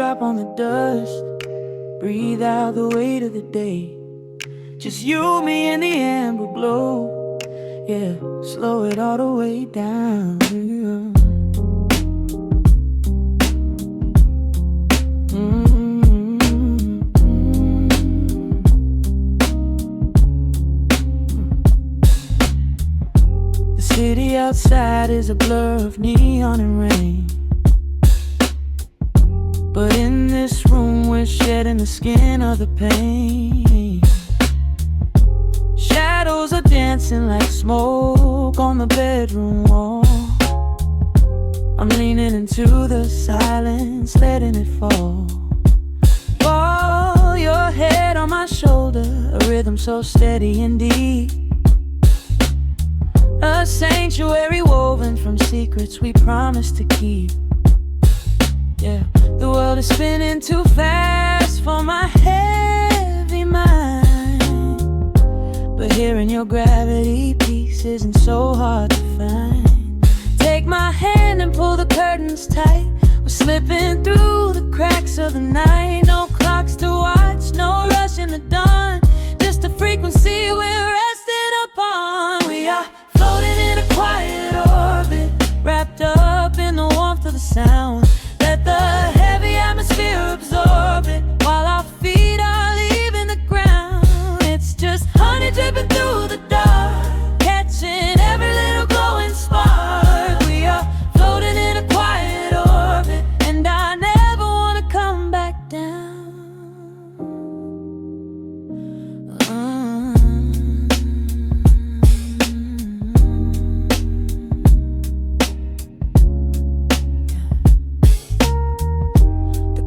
drop on the dust. Breathe out the weight of the day. Just you, me, and the amber glow. Yeah, slow it all the way down. The city outside is a blur of neon and rain, but in this room we're shedding the skin of the pain. Shadows are dancing like smoke on the bedroom wall. I'm leaning into the silence, letting it fall. Fall, your head on my shoulder, a rhythm so steady and deep. A sanctuary woven from secrets we promised to keep. Yeah, the world is spinning too fast for my heavy mind, but hearing your gravity piece isn't so hard to find. Take my hand and pull the curtains tight. We're slipping through the cracks of the night. No clocks to watch, no rush in the dawn. Just a frequency we're resting upon. We are floating in a quiet orbit, wrapped up in the warmth of the sound. Let the heavy atmosphere absorb it, while our feet are leaving the ground. It's just honey dripping through the dark, catching every little glowing spark. We are floating in a quiet orbit, and I never want to come back down.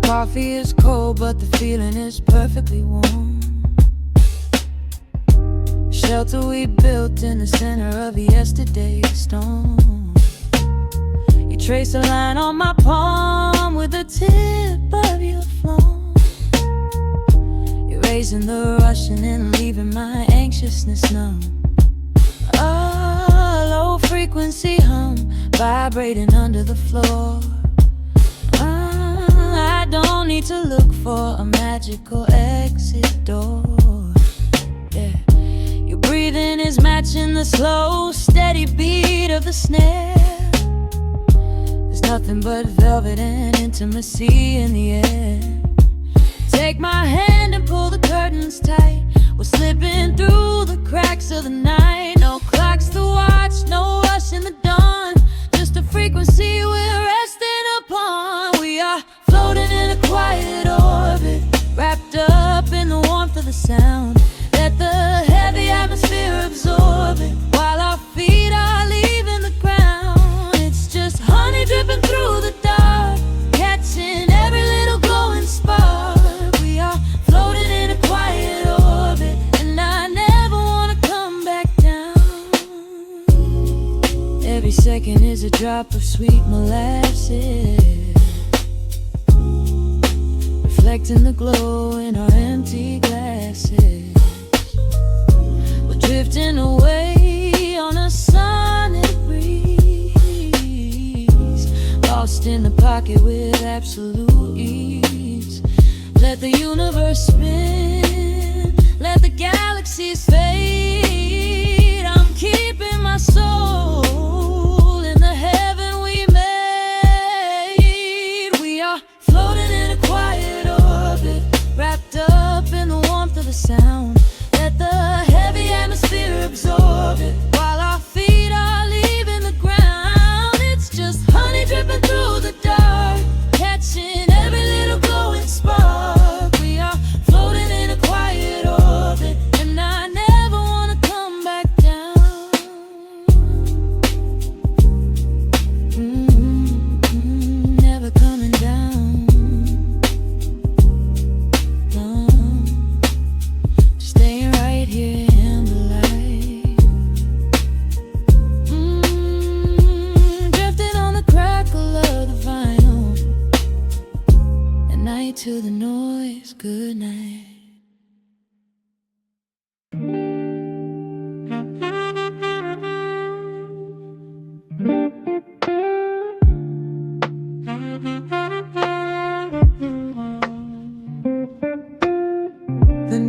Coffee is cold, but the feeling is perfectly warm. Shelter we built in the center of yesterday's storm. You trace a line on my palm with the tip of your phone, erasing the rushing and leaving my anxiousness numb. A low frequency hum vibrating under the floor. I don't need to look for a magical exit door. Yeah, your breathing is matching the slow, steady beat of the snare. There's nothing but velvet and intimacy in the air. Take my hand and pull the curtains tight. We're slipping through the cracks of the night. No clocks to watch, no rush in the dawn. Just a frequency we're resting upon. We are floating in a quiet orbit, wrapped up in the warmth of the sound. Let the heavy atmosphere absorb it, while our feet are leaving the ground. It's just honey dripping through the dark, catching every little glowing spark. We are floating in a quiet orbit, and I never want to come back down. Every second is a drop of sweet molasses, reflecting the glow in our empty glasses. We're drifting away on a sonic breeze, lost in the pocket with absolute ease. Let the universe spin, let the galaxies fade. I'm keeping my soul in the heaven we made. We are floating in a quiet orbit, wrapped up in the warmth of the sound. Let the heavy atmosphere absorb it, while our feet are leaving the ground. It's just honey dripping through the dark, catching every little glowing spark. We are floating in a quiet orbit, and I never want to come back down. Never coming down. No.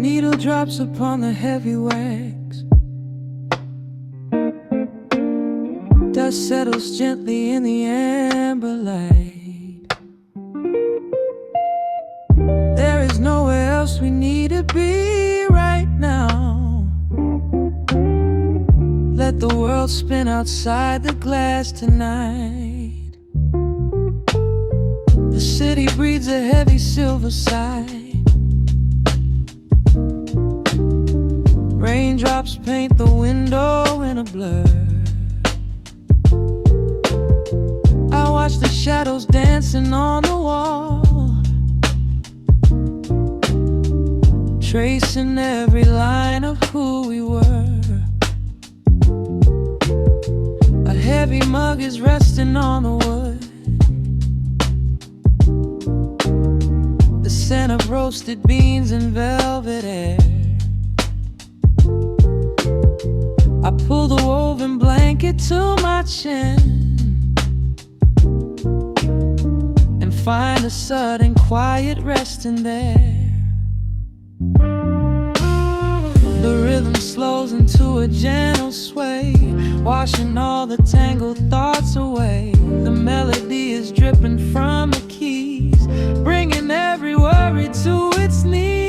needle drops upon the heavy wax. Dust settles gently in the amber light. There is nowhere else we need to be right now. Let the world spin outside the glass tonight. The city breathes a heavy silver sigh. Raindrops paint the window in a blur. I watch the shadows dancing on the wall, tracing every line of who we were. A heavy mug is resting on the wood. The scent of roasted beans and velvet air. I pull the woven blanket to my chin and find a sudden quiet resting there. The rhythm slows into a gentle sway, washing all the tangled thoughts away. The melody is dripping from the keys, bringing every worry to its knees.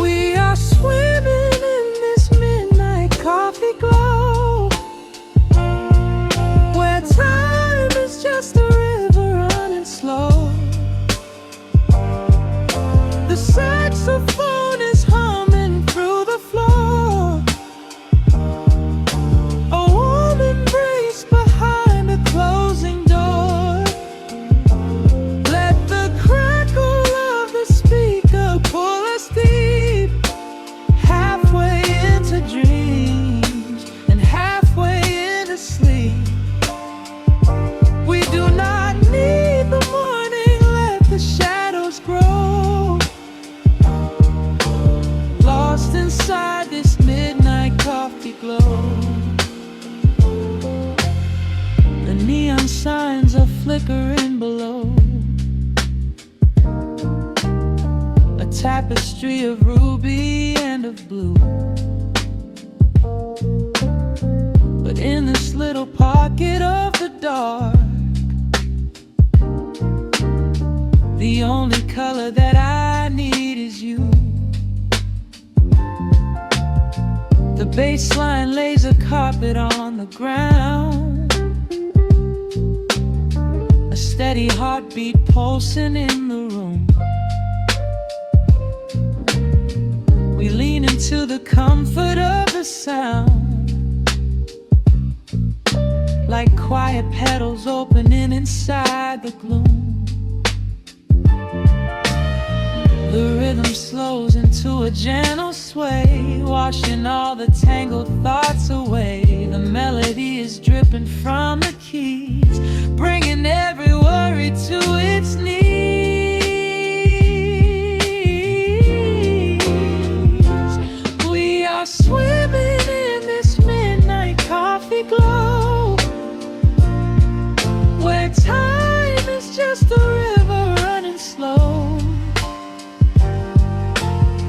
We are swimming in this midnight coffee glow, where time is just a river running slow. The saxophone is humming through the floor. A warm embrace behind a closing door. Let the crackle of the speaker pull us deep, halfway into dreams and halfway into sleep. We do not need the morning, let the shadows grow. Lost inside this midnight coffee glow. The neon signs are flickering below. A tapestry of ruby and of blue. But in this little pocket of the dark, the only color that I need is you. The bass line lays a carpet on the ground, a steady heartbeat pulsing in the room. We lean into the comfort of the sound, like quiet petals opening inside the gloom. The rhythm slows into a gentle sway, washing all the tangled thoughts away. The melody is dripping from the keys, bringing every worry to its knees. We are swimming in this midnight coffee glow, where time is just a river running slow.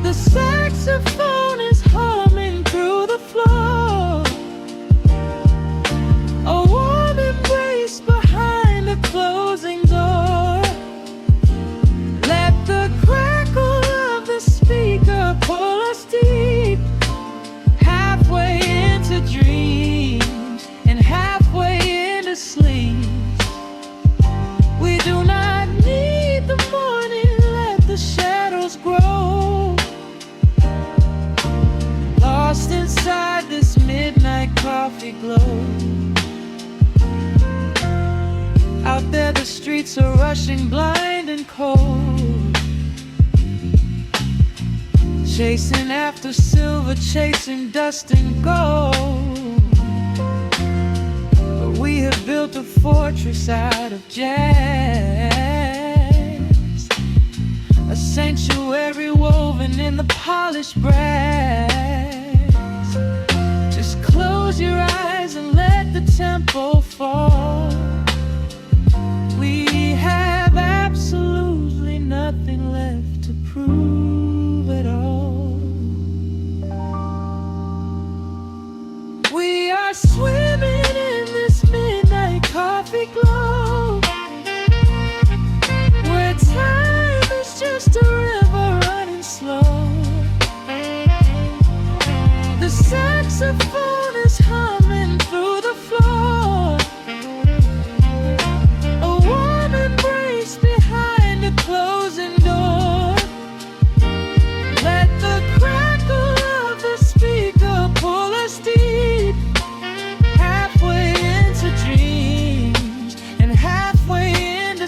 The saxophone is humming through the floor. A warm embrace behind a closing door. Let the crackle of the speaker pull us deep, halfway into dreams and halfway into sleep. We do not need the morning, let the shadows grow. Lost inside this midnight coffee glow. Out there the streets are rushing blind and cold, chasing after silver, chasing dust and gold. But we have built a fortress out of jazz, a sanctuary woven in the polished brass. Just close your eyes and let the tempo fall. We have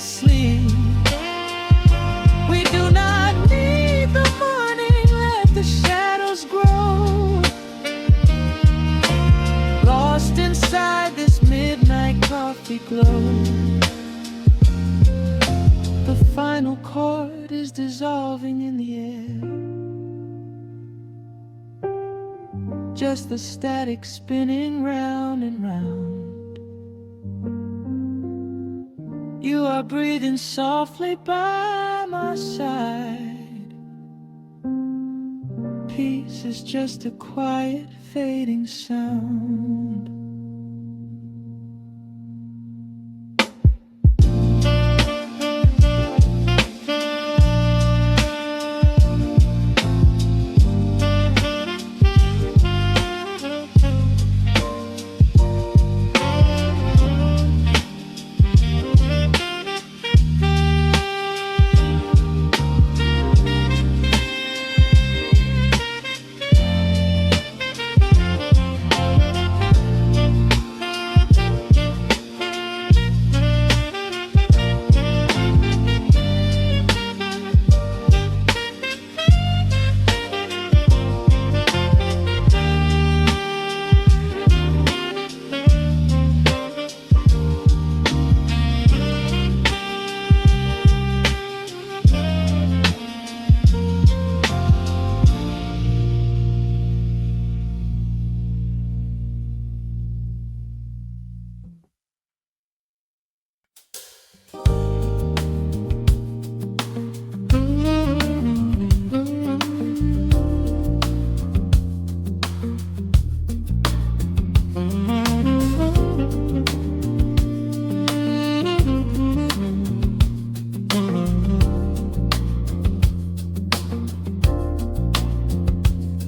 sleep. We do not need the morning, let the shadows grow. Lost inside this midnight coffee glow. The final chord is dissolving in the air. Just the static spinning round and round. You are breathing softly by my side. Peace is just a quiet fading sound.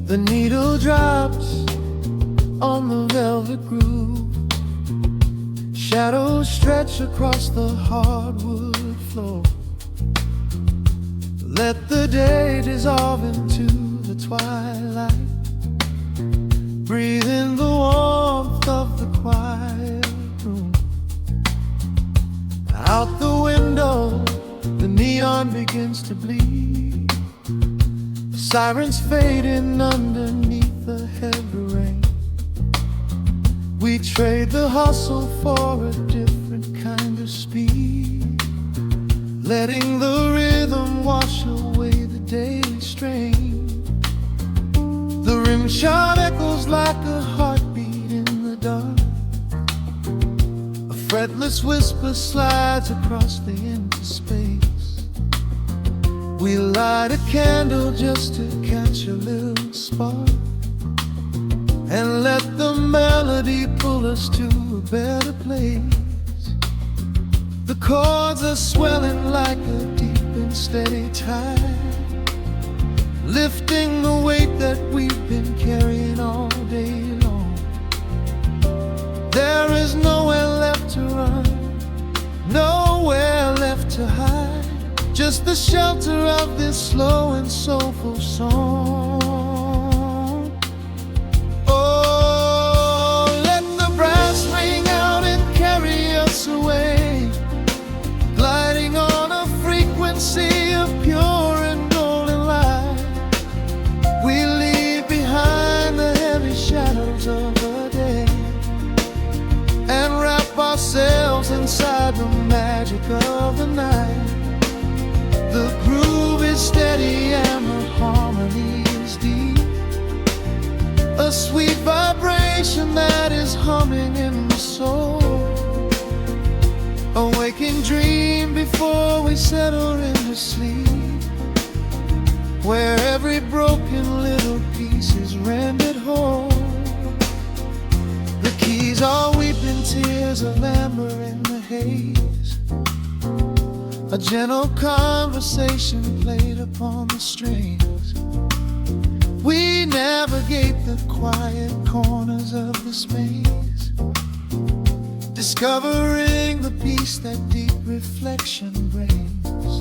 The needle drops on the velvet groove. Shadows stretch across the hardwood floor. Let the day dissolve into the twilight. Breathe in the warmth of the quiet room. Out the window, the neon begins to bleed. Sirens fading underneath the heavy rain. We trade the hustle for a different kind of speed, letting the rhythm wash away the daily strain. The rim shot echoes like a heartbeat in the dark. A fretless whisper slides across the empty space. We light a candle just to catch a little spark, and let the melody pull us to a better place. The chords are swelling like a deep and steady tide, lifting the weight that we've been carrying all day long. There is nowhere left to run, nowhere left to hide. Just the shelter of this slow and soulful song. Oh, let the brass ring out and carry us away, gliding on a frequency of pure and golden light. We leave behind the heavy shadows of the day and wrap ourselves inside the magic of the night. The groove is steady and the harmony is deep, a sweet vibration that is humming in the soul. A waking dream before we settle into sleep, where every broken little piece is rendered whole. The keys are weeping tears of amber in the haze. A gentle conversation played upon the strings. We navigate the quiet corners of this maze, discovering the peace that deep reflection brings.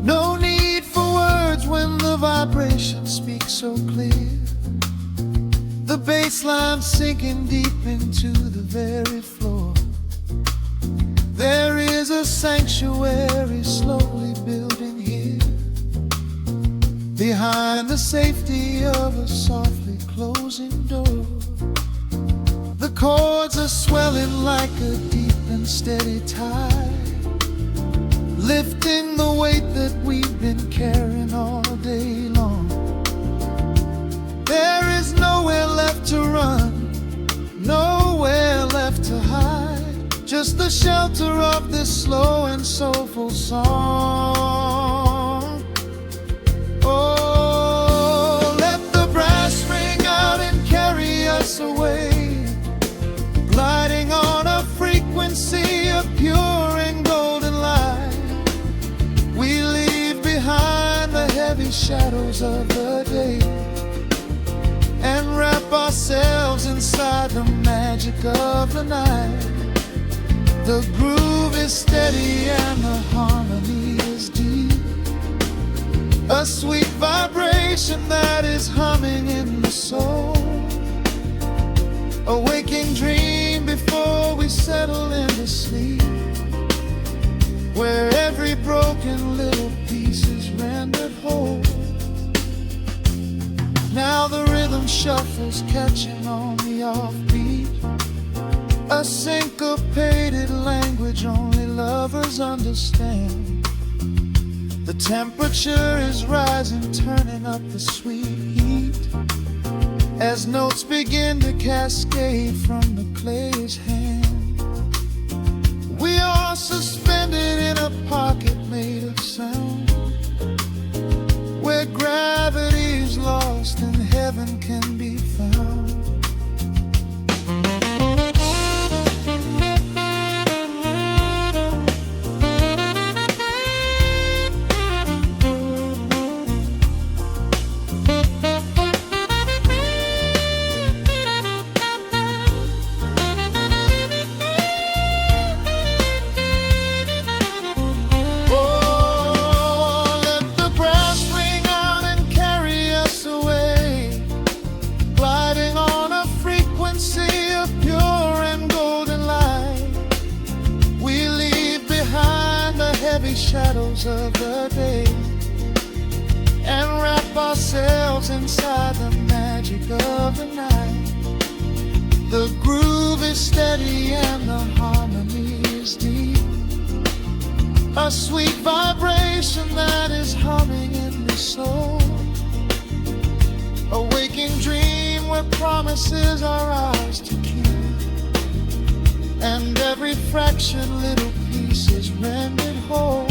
No need for words when the vibration speaks so clear. The bass line sinking deep into the very floor. There is a sanctuary slowly building here, behind the safety of a softly closing door. The chords are swelling like a deep and steady tide, lifting the weight that we've been carrying all day long. There is nowhere left to run, nowhere left to hide, just the shelter of this slow and soulful song. Oh, let the brass ring out and carry us away, gliding on a frequency of pure and golden light. We leave behind the heavy shadows of the day and wrap ourselves inside the magic of the night. The groove is steady and the harmony is deep, a sweet vibration that is humming in the soul, a waking dream before we settle into sleep, where every broken little piece is rendered whole. Now the rhythm shuffles, catching on the offbeat, a syncopated language only lovers understand. The temperature is rising, turning up the sweet heat, as notes begin to cascade from the clay's hand. We are suspended in a pocket made of sound, where gravity is lost and heaven can be found. Shadows of the day and wrap ourselves inside the magic of the night. The groove is steady and the harmony is deep, a sweet vibration that is humming in the soul, a waking dream where promises are ours to keep, and every fraction little piece is rendered whole.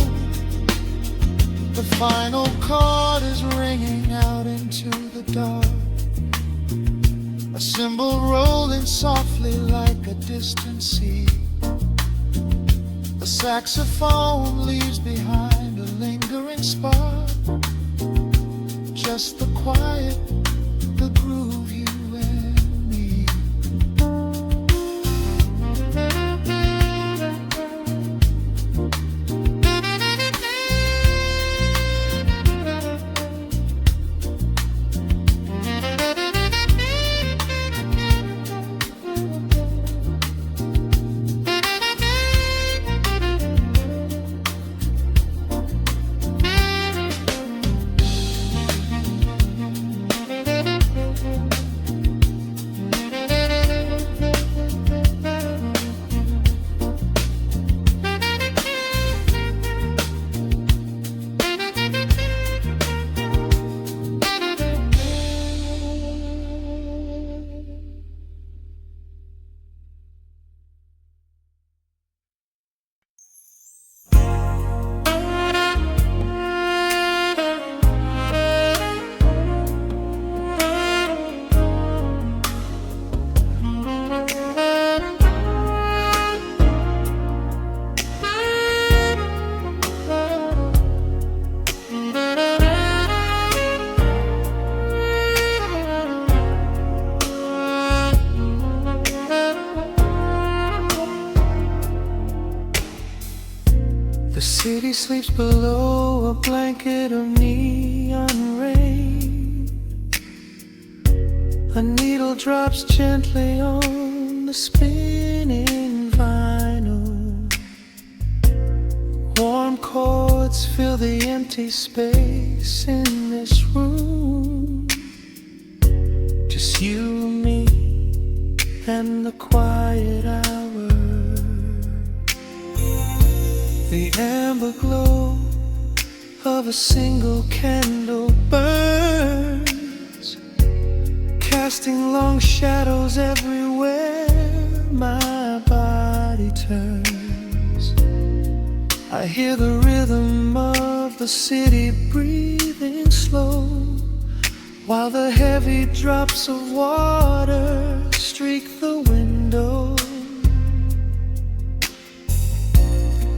The final chord is ringing out into the dark, a cymbal rolling softly like a distant sea. A saxophone leaves behind a lingering spark, just the quiet, the groove, you and me. The city sleeps below a blanket of neon rain. A needle drops gently on the spinning vinyl. chords fill the empty space in this room. Just you and me and the quiet hour. The amber glow of a single candle burns, casting long shadows everywhere my body turns. I hear the rhythm of the city breathing slow, while the heavy drops of water streak the window.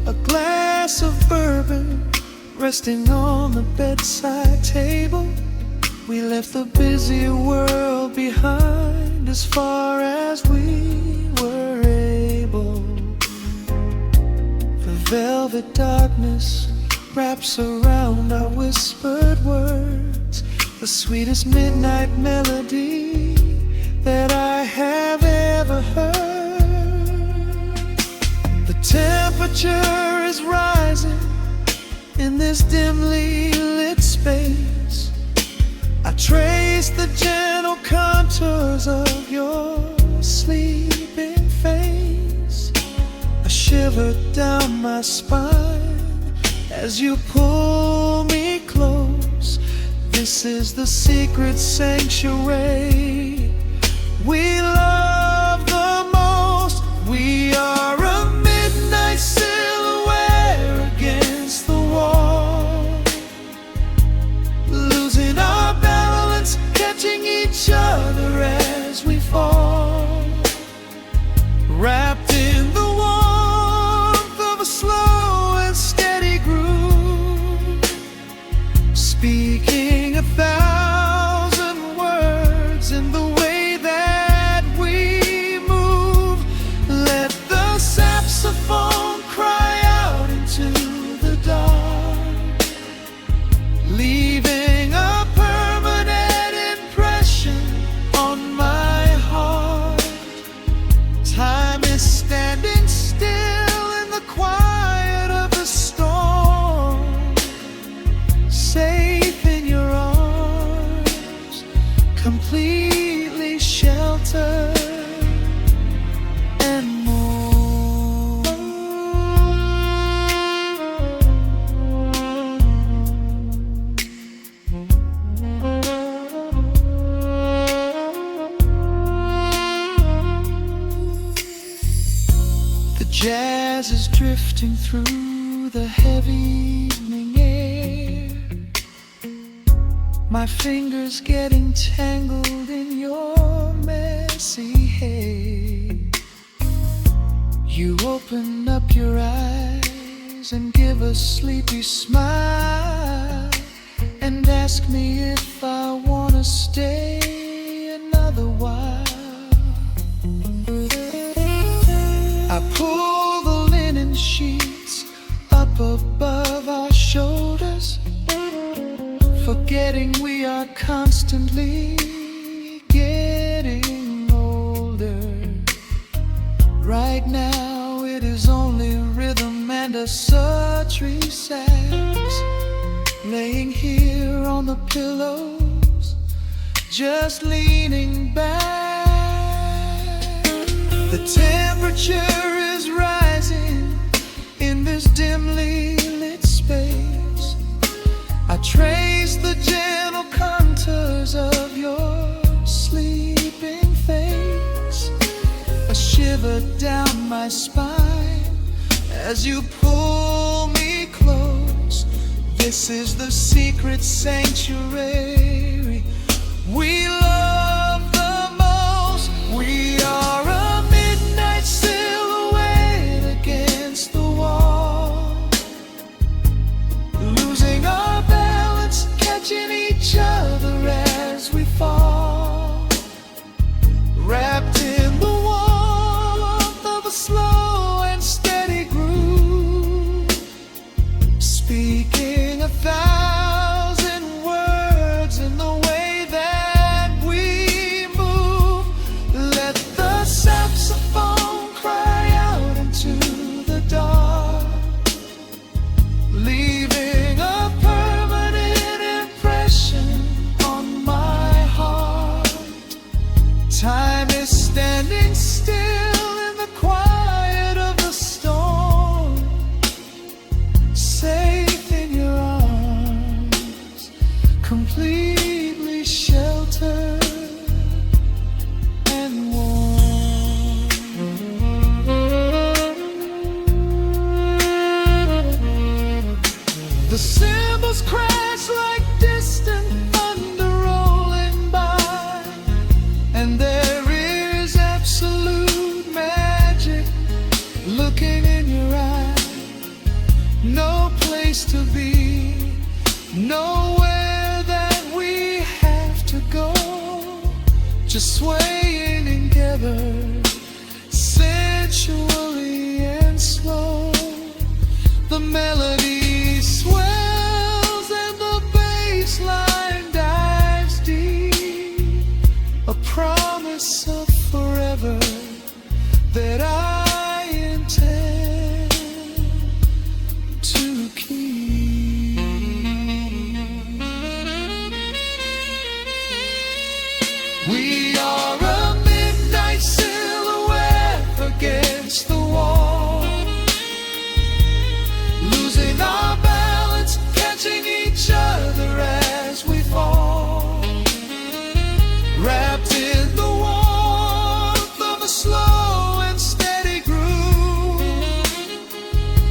A glass of bourbon resting on the bedside table. We left the busy world behind as far as we were able. The velvet darkness wraps around our whispered words, the sweetest midnight melody that I have ever heard. The temperature is rising in this dimly lit space. I trace the gentle contours of your sleeping face. A shiver down my spine as you pull me close. This is the secret sanctuary we love the most. We are a midnight silhouette against the wall, losing our balance, catching each other as we fall, wrapped in the warmth of a slow and steady groove, speaking 1,000 words in the way that we move. Let the saxophone cry out into the dark, leaving a permanent impression on my heart. Time is standing still in the quiet of the storm, safe in your arms, completely sheltered and more. The jazz is drifting through the heavy evening air, my fingers getting tangled in your messy hair. You open up your eyes and give a sleepy smile, and ask me if I wanna stay another while. I pull the linen sheets up above our shoulders, forgetting we are constantly getting older. Right now it is only rhythm and a sultry sax, laying here on the pillows, just leaning back. The temperature is rising in this dimly lit space. I trace the gentle contours of your sleeping face. A shiver down my spine as you pull me close. This is the secret sanctuary we love the most. We are a midnight silhouette against the wall, losing our balance, catching each other as we fall, wrapped in the warmth of a slow and steady groove, speaking 1,000 words in the way that we move. Let the saxophone cry out into the dark, completely sheltered and warm. The cymbals crash like distant thunder rolling by, and there is absolute magic looking in your eye. No place to be, nowhere that we have to go, just swaying together, sensually and slow. The melody swells and the bass line dives deep, a promise of forever that I intend to keep. We are a midnight silhouette against the wall, losing our balance, catching each other as we fall, wrapped in the warmth of a slow and steady groove,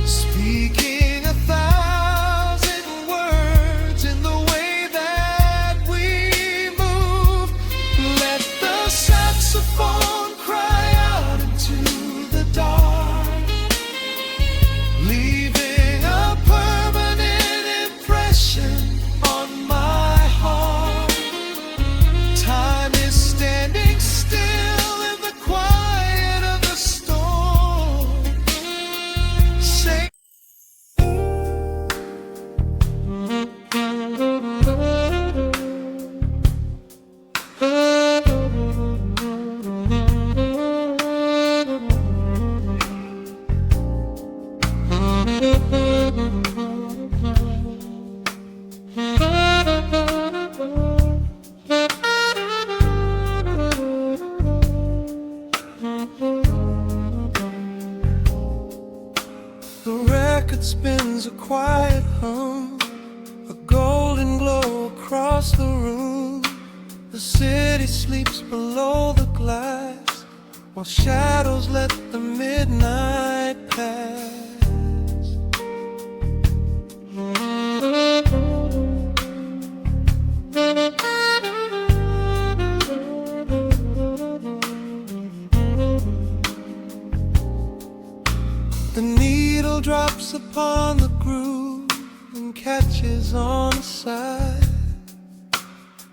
speaking 1,000 words in the way that we move. Let the saxophone cry out into the dark, leaving a permanent impression on my heart. Time is standing still in the quiet of the storm. Say the record spins a quiet hum, a golden glow across the room. The city sleeps below the glass, while shadows let the midnight pass. The needle drops upon the groove and catches on the side.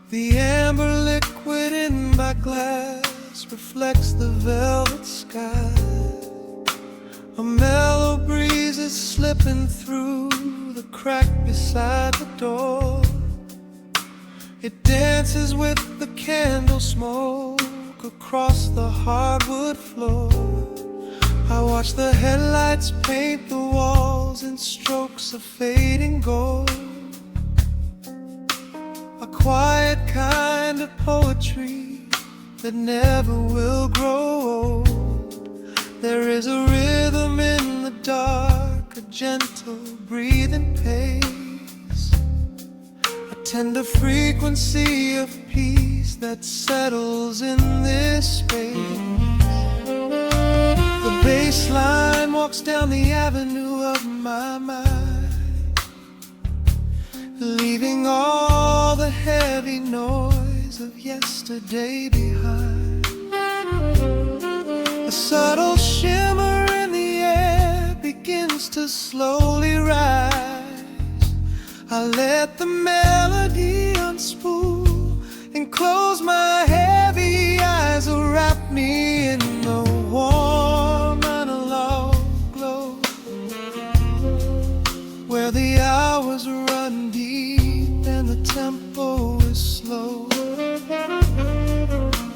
The amber liquid in my glass reflects the velvet sky. A mellow breeze is slipping through the crack beside the door. It dances with the candle smoke across the hardwood floor. I watch the headlights paint the walls in strokes of fading gold, a quiet kind of poetry that never will grow old. There is a rhythm in the dark, a gentle breathing pace, a tender frequency of peace that settles in this space. The bass line walks down the avenue of my mind, leaving all the heavy noise of yesterday behind. A subtle shimmer in the air begins to slowly rise. I let the melody unspool and close my heavy eyes, wrap me in the warm analog glow, where the hours run deep and the tempo is slow.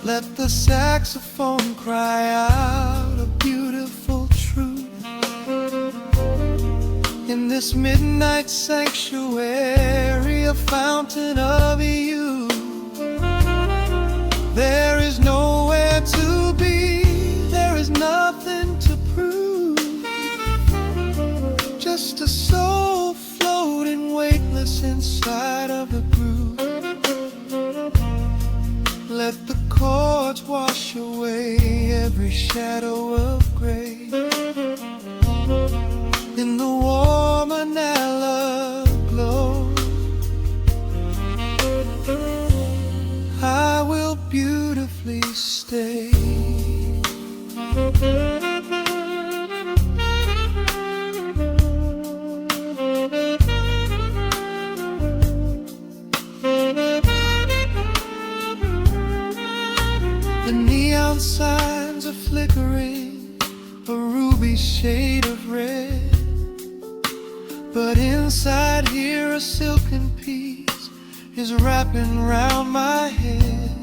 Let the saxophone cry out a beautiful truth in this midnight sanctuary, a fountain of youth. There is nowhere to be, there is nothing to prove, just a soul floating weightless inside of the groove. Let the chords wash away every shadow of gray. In the warm vanilla glow, I will beautifully stay. The neon signs are flickering, a ruby shade of red. But inside here a silken peace is wrapping round my head.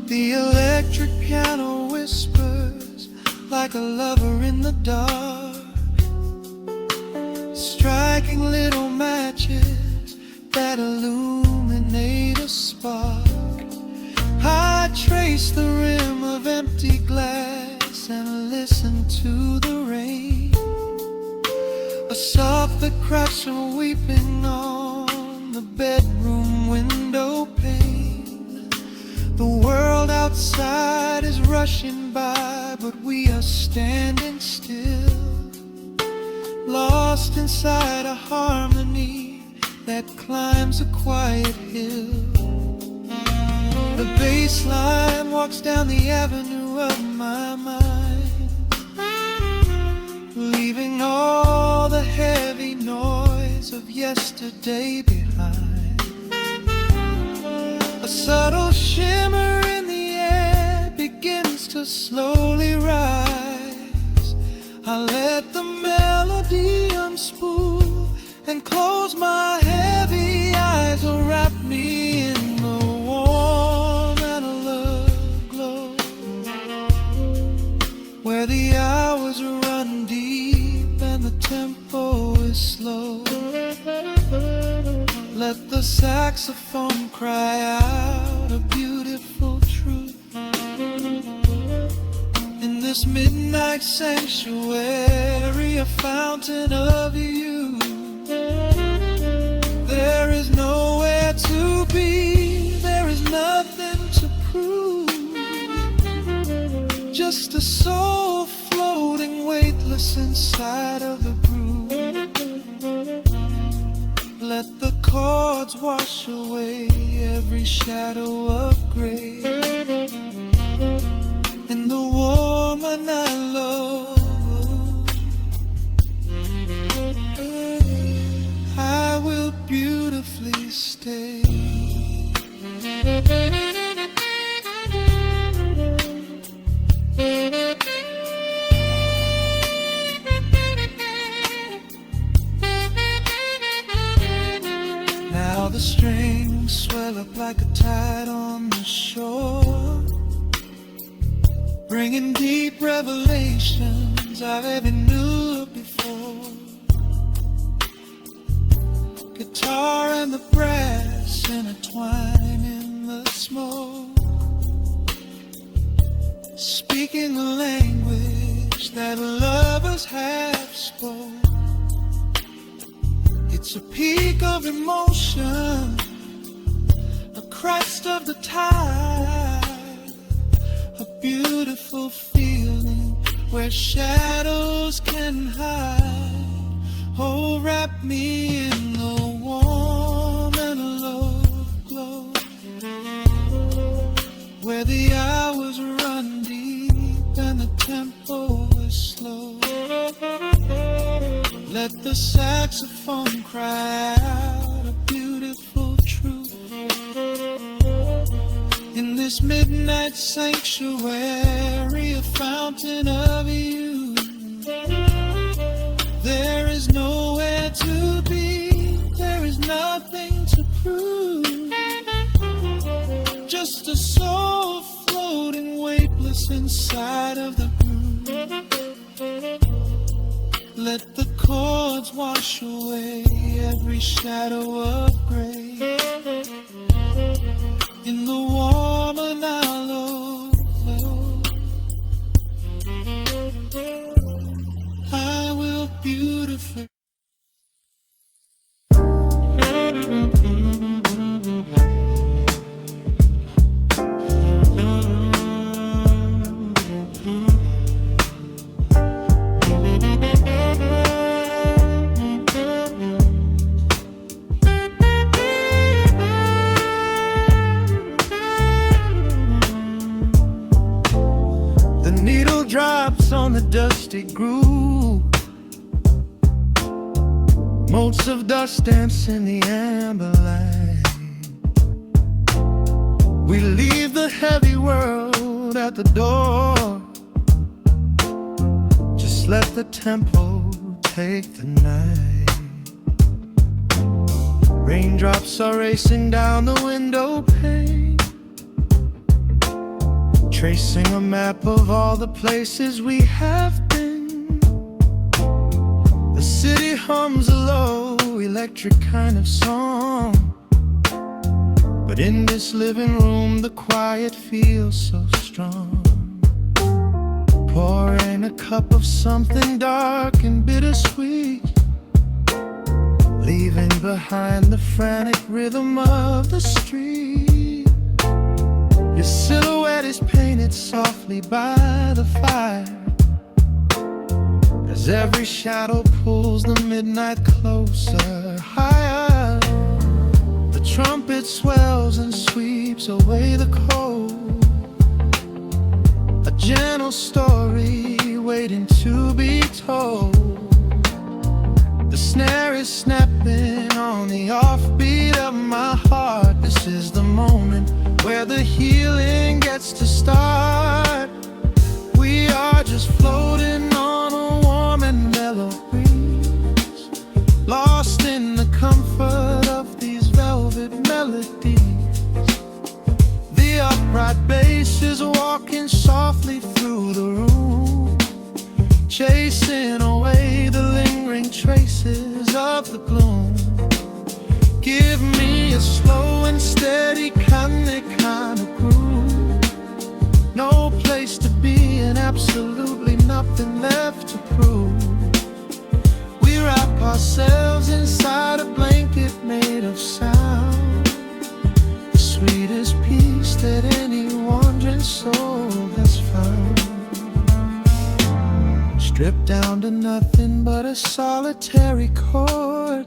The electric piano whispers like a lover in the dark, striking little matches that illuminate a spark. I trace the rim of empty glass and listen to the rain, a sob that cracks from weeping on the bedroom window pane. The world outside is rushing by, but we are standing still, lost inside a harmony that climbs a quiet hill. The bass line walks down the avenue of my mind, leaving all the heavy noise of yesterday behind. A subtle shimmer in the air begins to slowly rise. I let the melody unspool and close my heavy eyes, or wrap me in the warm analog glow, where the hours run deep and the tempo is slow. Let the saxophone cry out a beautiful truth in this midnight sanctuary, a fountain of you. There is nowhere to be, there is nothing to prove, just a soul floating weightless inside of the groove. Let the chords wash away every shadow of gray. In the warm and I love, I will beautifully stay. Now the strings swell up like a tide on the shore, bringing deep revelations I've ever knew before. Guitar and the brass intertwine in the smoke, speaking a language that lovers have spoke. It's a peak of emotion, a crest of the tide, a beautiful feeling where shadows can hide. Oh, wrap me in the warm analog glow, where the hours run deep and the tempo is slow. Let the saxophone cry out a beautiful truth in this midnight sanctuary, a fountain of you. There is nowhere to be, there is nothing to prove, just a soul floating weightless inside of the groove. Let the chords wash away every shadow of gray. In the warm and hollow glow, I will beautifully. the dusty groove. Motes of dust dance in the amber light. We leave the heavy world at the door. Just let the tempo take the night. Raindrops are racing down the window pane, tracing a map of all the places we have been. The city hums a low, electric kind of song, but in this living room the quiet feels so strong. Pouring a cup of something dark and bittersweet, leaving behind the frantic rhythm of the street. Your silhouette is painted softly by the fire, as every shadow pulls the midnight closer, higher. The trumpet swells and sweeps away the cold, a gentle story waiting to be told. The snare is snapping on the offbeat of my heart. This is the moment where the healing gets to start. We are just floating on a warm and mellow breeze, lost in the comfort of these velvet melodies. The upright bass is walking softly through the room, chasing away the lingering traces of the gloom. Give me a slow and steady kind of groove. No place to be and absolutely nothing left to prove. We wrap ourselves inside a blanket made of sound, the sweetest peace that any wandering soul has found. Stripped down to nothing but a solitary chord.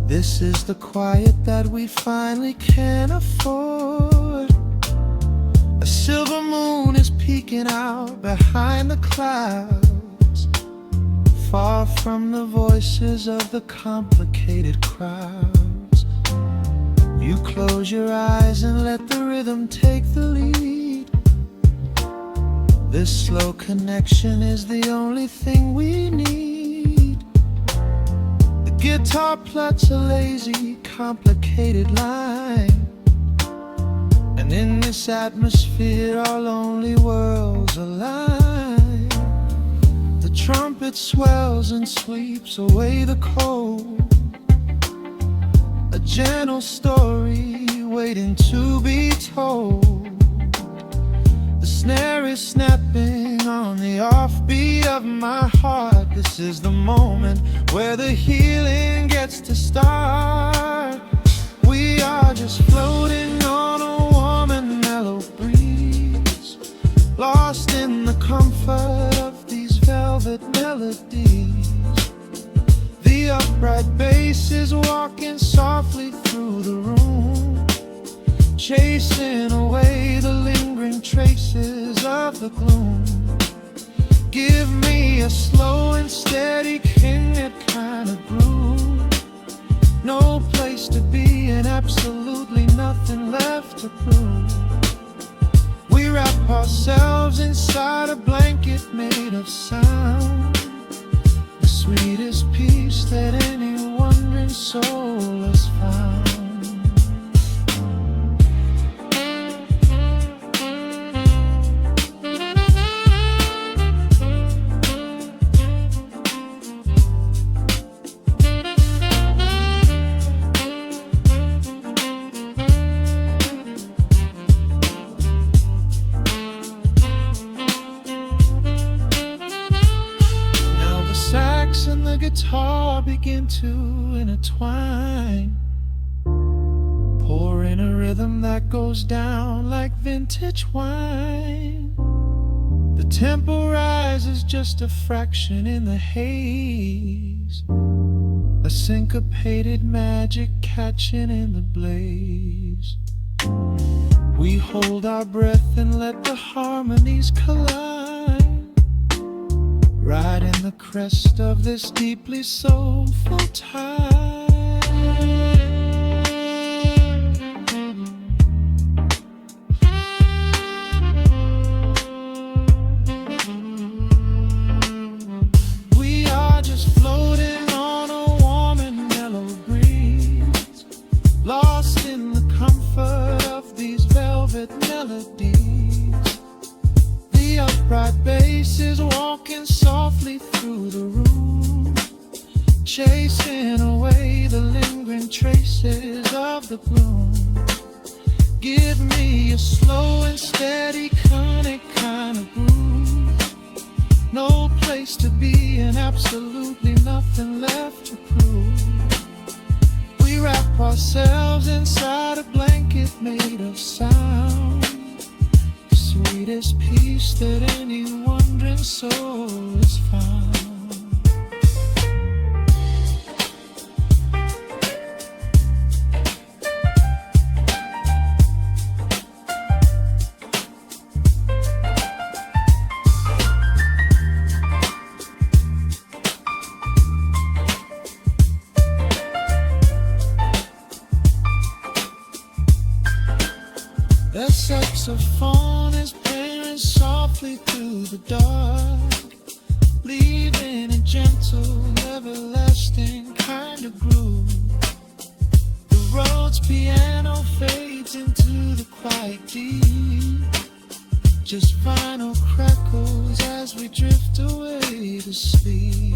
This is the quiet that we finally can afford. A silver moon is peeking out behind the clouds, far from the voices of the complicated crowds. You close your eyes and let the rhythm take the lead. This slow connection is the only thing we need. The guitar plucks a lazy, complicated line, and in this atmosphere our lonely worlds align. The trumpet swells and sweeps away the cold, a gentle story waiting to be told. The snare is snapping on the offbeat of my heart. This is the moment where the healing gets to start. We are just floating on a warm and mellow breeze, lost in the comfort of these velvet melodies. The upright bass is walking softly through the room, chasing away the lingering traces of the gloom. Give me a slow and steady kind of groove. No place to be and absolutely nothing left to prove. We wrap ourselves inside a blanket made of sound, the sweetest peace that any wandering soul has found. And the guitar begin to intertwine, pouring a rhythm that goes down like vintage wine. The tempo rises just a fraction in the haze, a syncopated magic catching in the blaze. We hold our breath and let the harmonies collide, riding the crest of this deeply soulful tide. We are just floating on a warm and mellow breeze, lost in the comfort of these velvet melodies. The upright bass is walking softly through the room, chasing away the lingering traces of the gloom. Give me a slow and steady kind of groove. No place to be and absolutely nothing left to prove. We wrap ourselves inside a blanket made of sound, the sweetest peace that any wandering soul has found. The saxophone is playing softly through the dark, leaving a gentle, everlasting kind of groove. The Rhodes piano fades into the quiet deep, just final crackles as we drift away to sleep.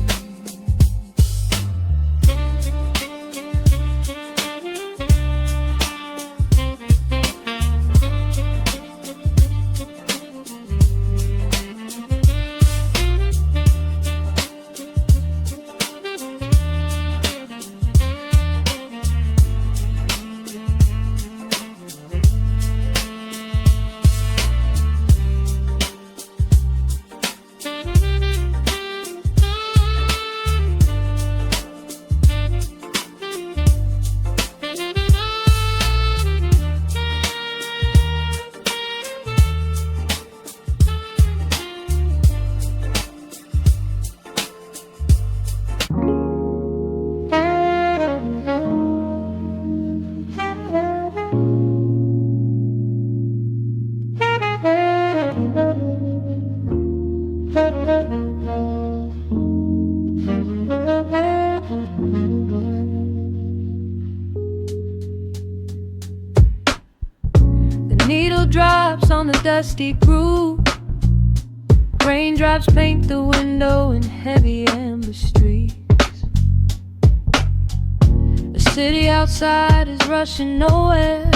The needle drops on the dusty groove. Raindrops paint the window in heavy amber streets. The city outside is rushing nowhere,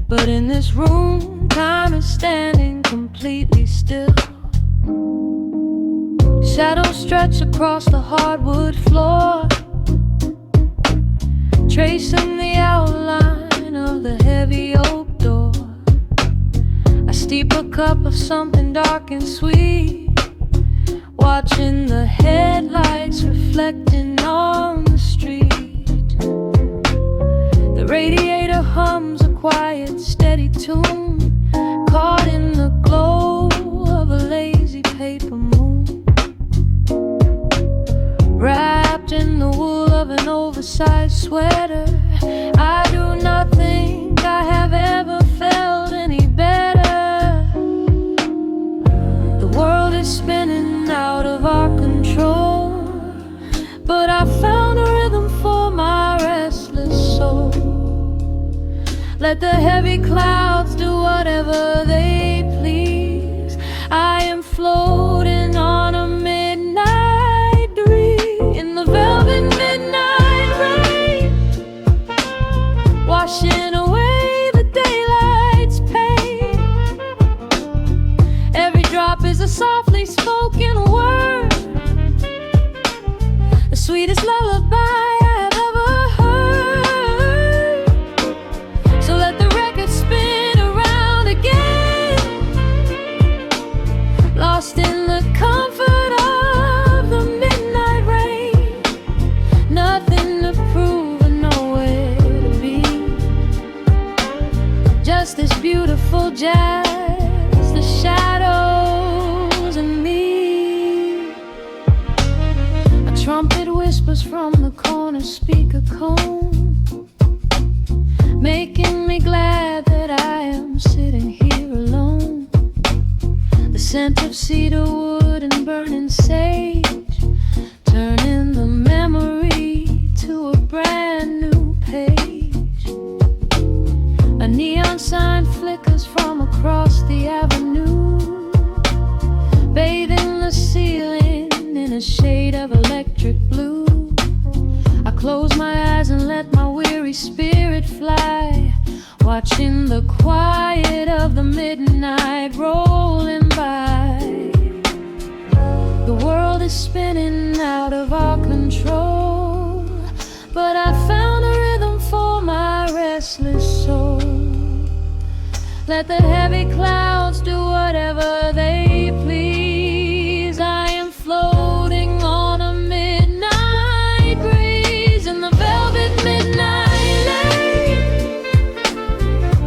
but in this room, time is standing completely still. Shadows stretch across the hardwood floor, tracing the outline of the heavy oak door. I steep a cup of something dark and sweet, watching the headlights reflecting on the street. The radiator hums a quiet, steady tune, caught in the glow of a lazy paper moon. Wrapped in the wool of an oversized sweater, I do not think I have ever felt any better. The world is spinning out of our control, but I found a rhythm for my restless soul. Let the heavy clouds do whatever they please. I am floating on a midnight dream in the velvet midnight rain, washing away the daylight's pain. Every drop is a softly spoken word, the sweetest lullaby I have ever heard. So let the record spin around again, lost in the comfort of the midnight rain. Nothing to prove and nowhere to be, just this beautiful jazz, the shadows and me. on a speaker cone, making me glad that I am sitting here alone. The scent of cedar wood and burning sage, turning the memory to a brand new page. A neon sign flickers from across the avenue, bathing the ceiling in a shade of electric blue. I close my eyes and let my weary spirit fly, watching the quiet of the midnight rolling by. The world is spinning out of our control, but I found a rhythm for my restless soul. Let the heavy clouds do whatever they please. I am floating on a midnight breeze in the velvet midnight lane,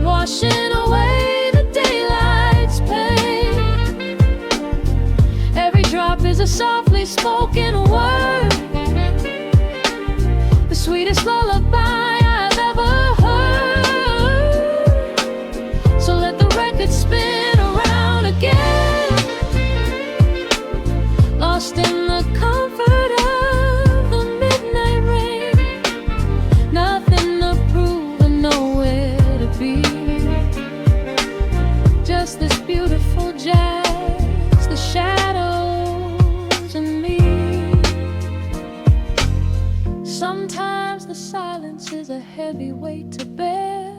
washing away the daylight's pain. Every drop is a softly spoken word, the sweetest lullaby I've ever heard. So let the record spin around again, lost in the comfort of the midnight rain. Nothing to prove and nowhere to be, just this beautiful jazz, the shadows and me. Sometimes the silence is a heavy weight to bear,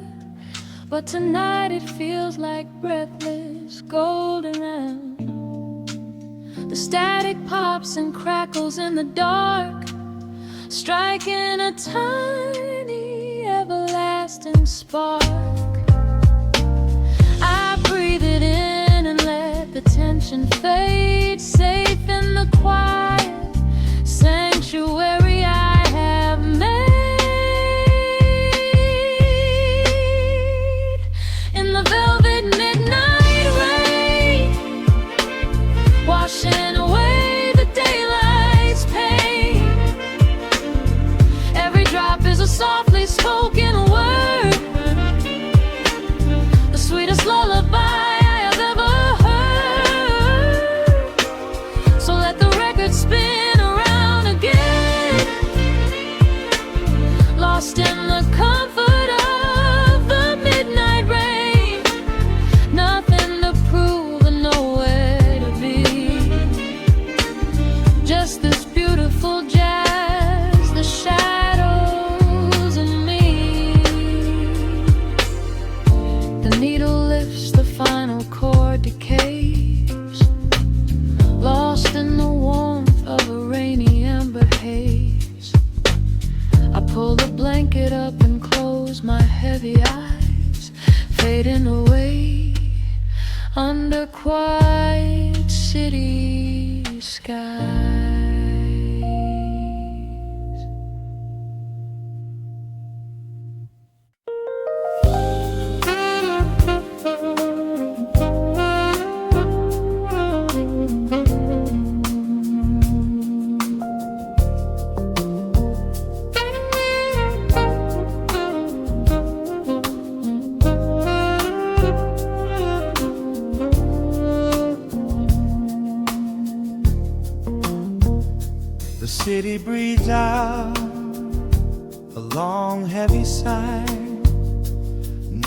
but tonight it feels like breathless golden round. The static pops and crackles in the dark, striking a tiny everlasting spark. I breathe it in and let the tension fade, safe in the quiet sanctuary I have made. In the velvet midnight rain, washing away the daylight's pain. Every drop is a softly spoken word, the sweetest lullaby I have ever heard. So let the record spin around again, lost in the comfort of the midnight rain. Nothing to prove and nowhere to be, just this beautiful jazz, the shadows and me. The needle lifts, the final chord decays, lost in the warmth of a rainy amber haze. I pull the blanket up and close my heavy eyes, fading away under quiet city skies. The city breathes out a long heavy sigh.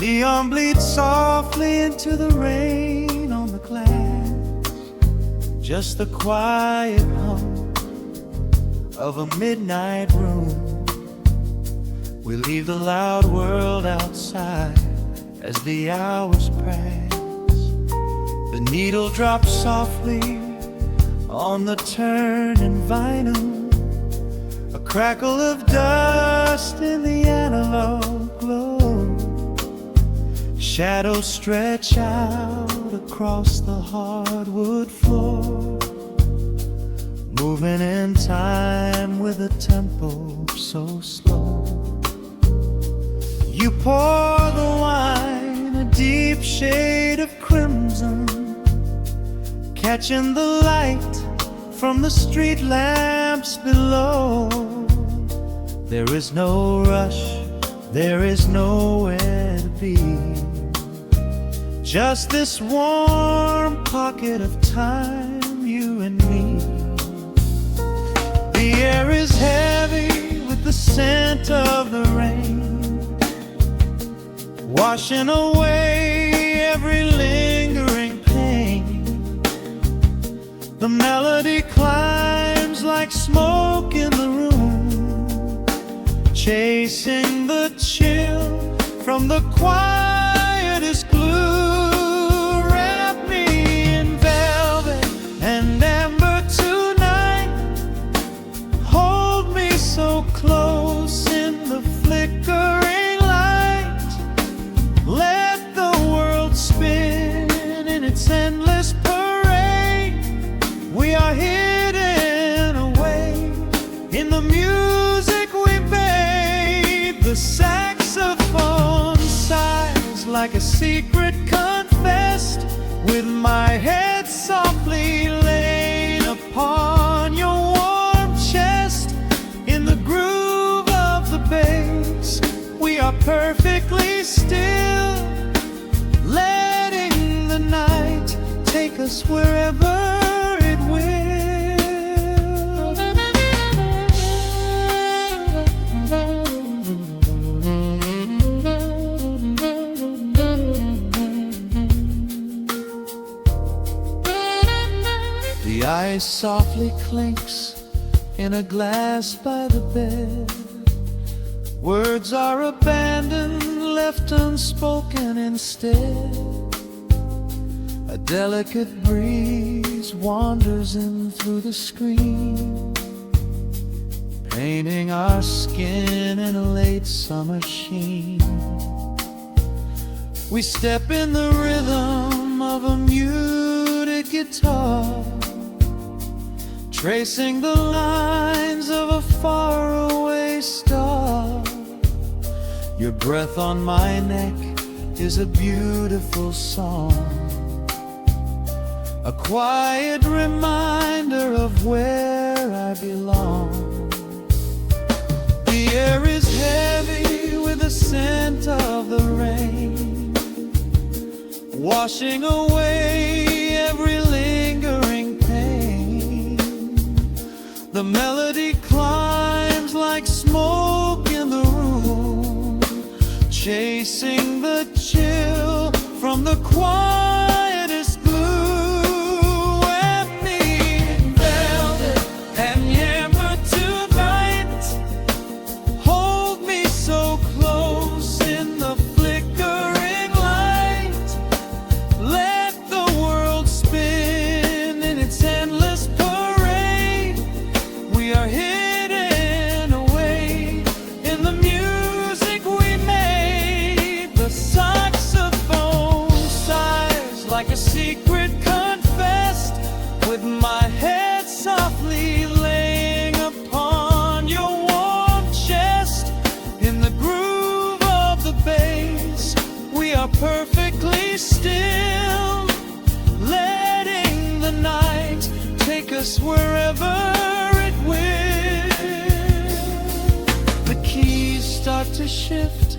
Neon bleeds softly into the rain on the glass, just the quiet hum of a midnight room. We leave the loud world outside as the hours pass. The needle drops softly on the turning vinyl, a crackle of dust in the analog glow. Shadows stretch out across the hardwood floor, moving in time with a tempo so slow. You pour the wine, a deep shade of crimson, catching the light from the street lamps below. There is no rush, there is nowhere to be. Just this warm pocket of time, you and me. The air is heavy with the scent of the rain, washing away every lingering pain. The melody climbs like smoke in the room, chasing the chill from the quietest glue. Wrap me in velvet and amber tonight, hold me so close in the flickering light. Let the world spin in its endless parade. We are hidden away in the music we made. The saxophone sighs like a secret confessed, with my head softly laid upon your warm chest. In the groove of the bass, we are perfectly still, letting the night take us wherever it will. The ice softly clinks in a glass by the bed. Words are abandoned, left unspoken instead. A delicate breeze wanders in through the screen, painting our skin in a late summer sheen. We step in the rhythm of a muted guitar, tracing the lines of a faraway star. Your breath on my neck is a beautiful song, a quiet reminder of where I belong. The air is heavy with the scent of the rain, washing away every lingering pain. The melody climbs like smoke in the room, chasing the chill from the quietest blue. Wrap me in velvet and amber tonight, hold me so close in the flickering light. Let the world spin in its endless parade. We are hidden away in the music we made. The saxophone sighs like a secret confessed, with my head softly laying upon your warm chest. In the groove of the bass, we are perfectly still, letting the night take us wherever it will. The keys start to shift,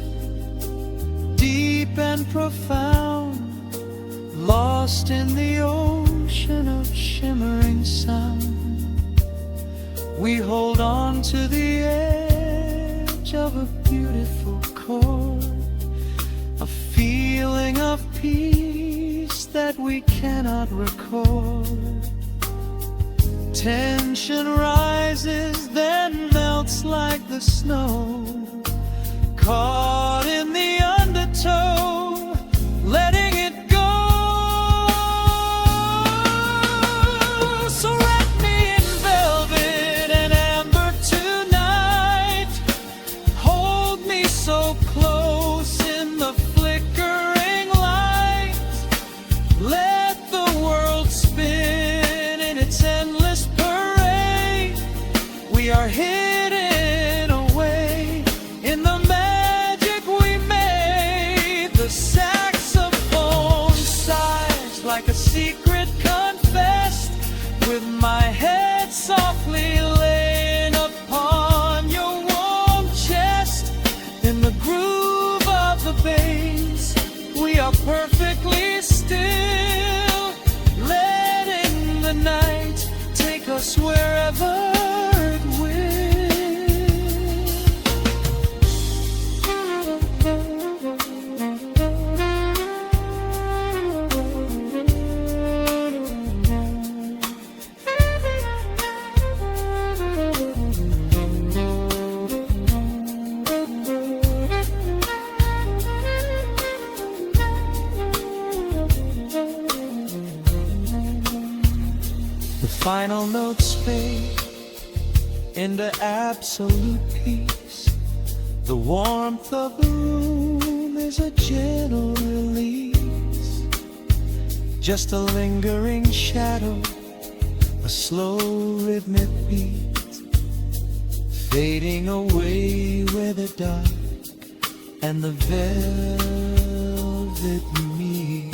deep and profound, lost in the ocean of shimmering sound. We hold on to the edge of a beautiful chord, a feeling of peace that we cannot record. Tension rises, then melts like the snow, caught in the undertow, letting it go. So wrap me in velvet and amber tonight, hold me so close in the flickering light. Let the world spin in its endless parade. We are hidden away in the magic are perfectly still, letting the night take us wherever it will. The final notes fade into absolute peace. The warmth of the room is a gentle release. Just a lingering shadow, a slow rhythmic beat, fading away where the dark and the velvet meet.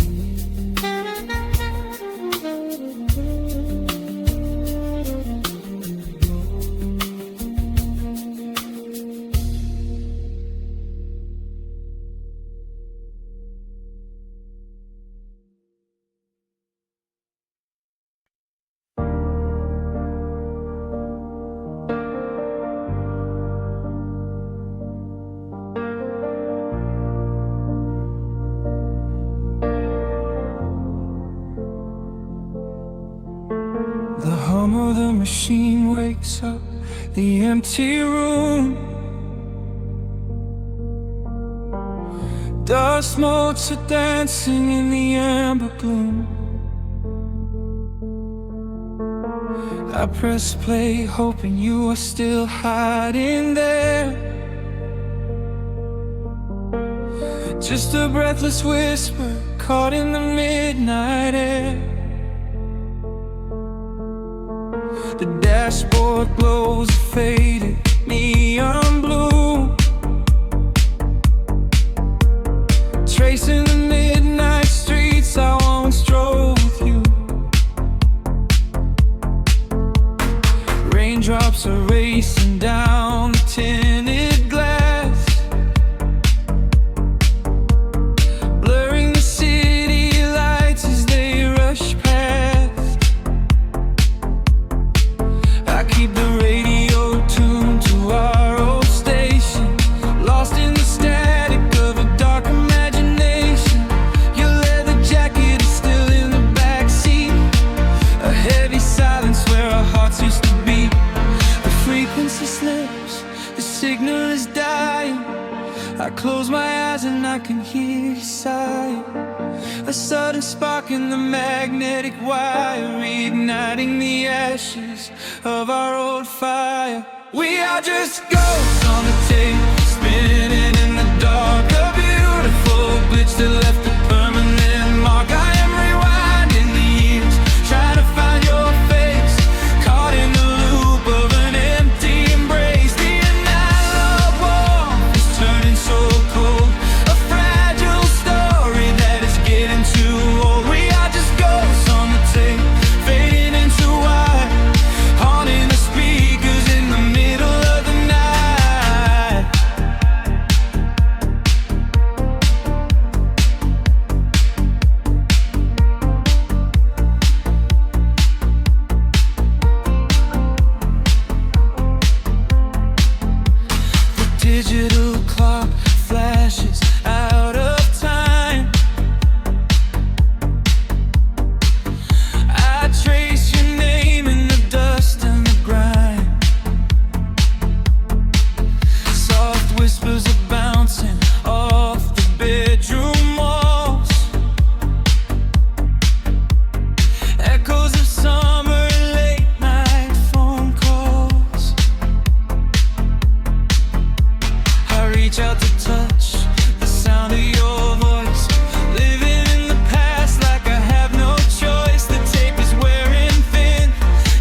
The hum of the machine wakes up the empty room. Dust motes are dancing in the amber gloom. I press play, hoping you are still hiding there. Just a breathless whisper caught in the midnight air. The dashboard glows a faded neon blue, tracing the midnight streets I once drove with you. Raindrops are racing down the tinted glass, blurring the city lights as they rush past. I keep the radio tuned to our old station, lost in the static of a dark imagination. Your leather jacket is still in the backseat, a heavy silence where our hearts used to beat. The frequency slips, the signal is dying. I close my eyes and I can hear you sighing. A sudden spark in the magnetic wire, reigniting the ashes of our old fire. We are just ghosts on the tape, spinning in the dark. A beautiful glitch that left a permanent mark. I am rewinding the years, trying to find your face, caught in the loop of an empty embrace. The analog warmth is turning so cold, a fragile story that is getting too old. We are just ghosts on the tape, fading into white, haunting the speakers in the middle of the night. The digital clock flashes out of time. I trace your name in the dust and the grime. Soft whispers are bouncing off the bedroom walls, echoes of summer and late night phone calls. I reach out to touch the sound of your voice, living in the past like I have no choice. The tape is wearing thin,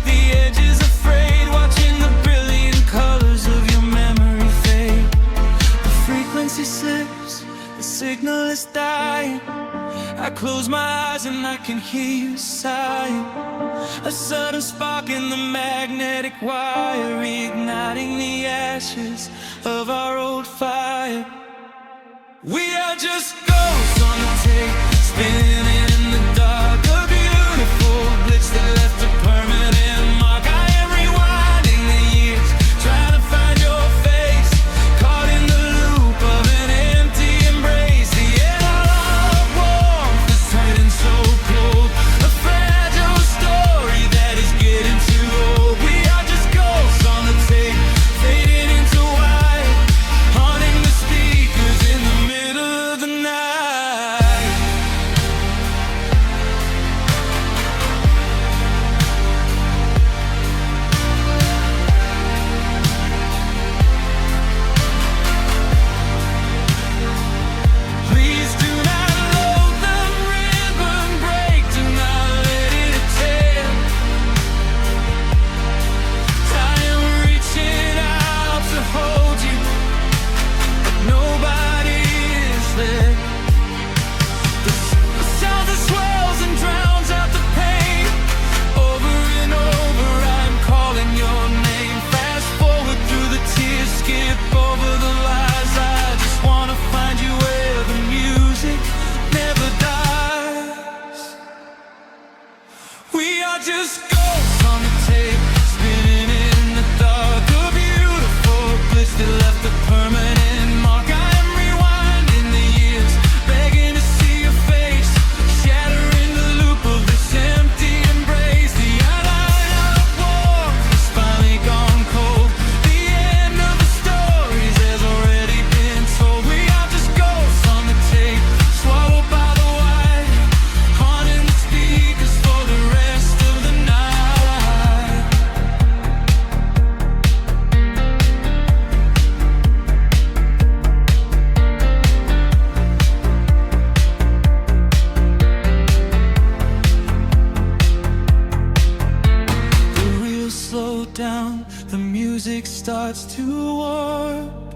the edge is afraid, watching the brilliant colors of your memory fade. The frequency slips, the signal is dying. I close my eyes and I can hear you sighing. A sudden spark in the magnetic wire, reigniting the ashes of our old fire. We are just ghosts on the tape, starts to warp,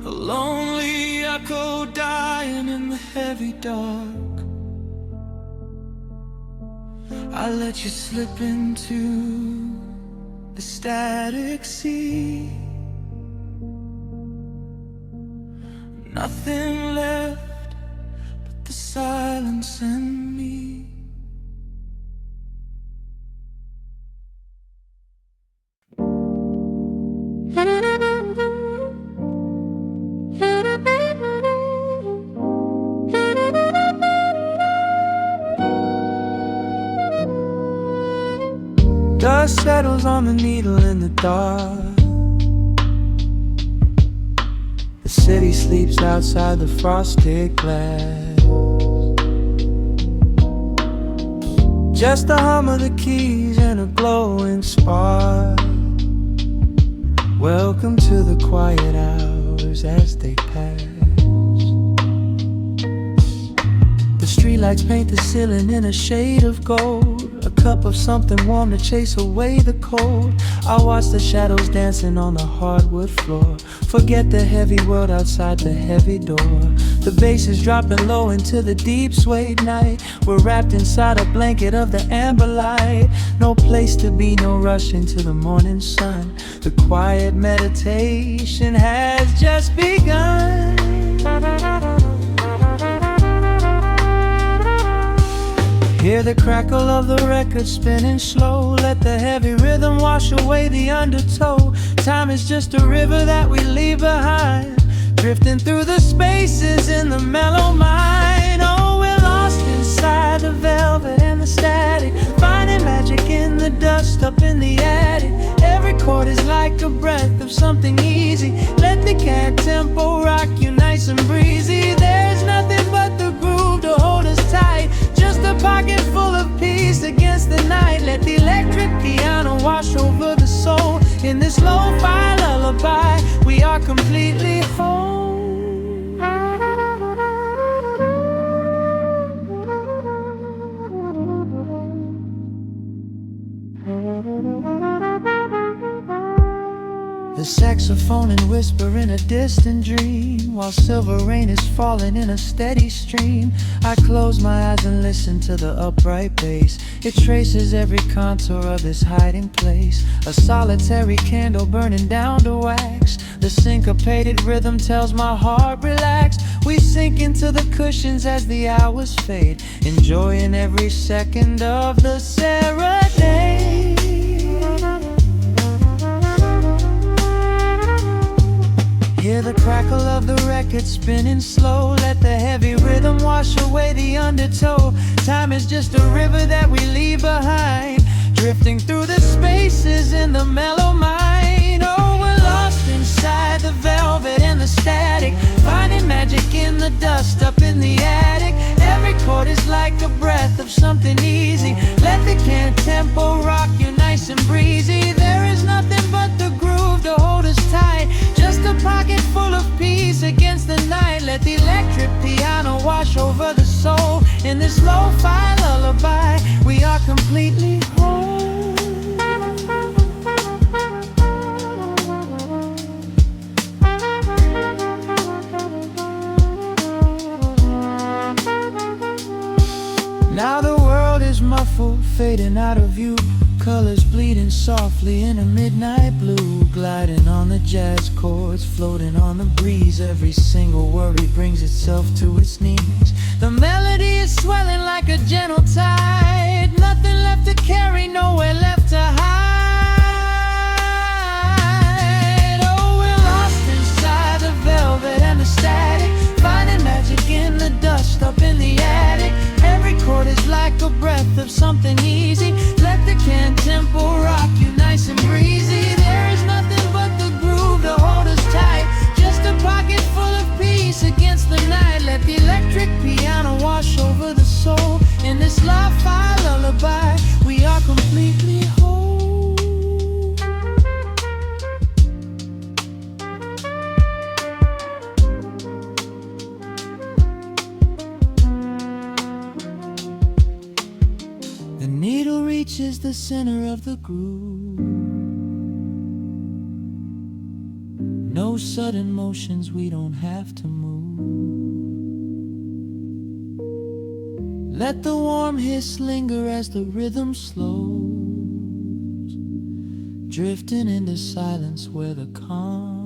a lonely echo dying in the heavy dark. I let you slip into the static sea. Nothing left but the silence and me. Dust settles on the needle in the dark. The city sleeps outside the frosted glass. Just the hum of the keys and a glowing spark. Welcome to the quiet hours as they pass. The streetlights paint the ceiling in a shade of gold. A cup of something warm to chase away the cold. I watch the shadows dancing on the hardwood floor. Forget the heavy world outside the heavy door. The bass is dropping low into the deep suede night. We're wrapped inside a blanket of the amber light. No place to be, no rush into the morning sun. The quiet meditation has just begun. Hear the crackle of the record spinning slow. Let the heavy rhythm wash away the undertow. Time is just a river that we leave behind, drifting through the spaces in the mellow mind. Oh, we're lost inside the velvet and the static, finding magic in the dust up in the attic. Every chord is like a breath of something easy. Let the cat tempo rock you nice and breezy. There's nothing but the groove to hold us tight, just a pocket full of peace against the night. Let the electric piano wash over the soul. In this lo-fi lullaby, we are completely whole. The saxophone and whisper in a distant dream, while silver rain is falling in a steady stream. I close my eyes and listen to the upright bass. It traces every contour of this hiding place. A solitary candle burning down to wax. The syncopated rhythm tells my heart relax. We sink into the cushions as the hours fade, enjoying every second of the serenade. Hear the crackle of the record spinning slow. Let the heavy rhythm wash away the undertow. Time is just a river that we leave behind, drifting through the spaces in the mellow mind. Oh, we're lost inside the velvet and the static, finding magic in the dust up in the attic. Every chord is like a breath of something easy. Let the can tempo rock you nice and breezy. There is nothing but the groove to hold us tight, just a pocket full of peace against the night. Let the electric piano wash over the soul. In this lo-fi lullaby, we are completely whole. Now the world is muffled, fading out of view. Colors bleeding softly in a midnight blue, gliding on the jazz chords, floating on the breeze. Every single worry brings itself to its knees. The melody is swelling like a gentle tide. Nothing left to carry, nowhere left to hide. Oh, we're lost inside the velvet and the static, finding magic in the dust up in the attic. Every chord is like a breath of something easy. Let the can tempo rock you nice and breezy. There is nothing but the groove to hold us tight, just a pocket full of peace against the night. Let the electric piano wash over the soul. In this lo-fi lullaby, we are completely whole. The needle reaches the center of the groove. No sudden motions, we don't have to move. Let the warm hiss linger as the rhythm slows, drifting into silence where the calm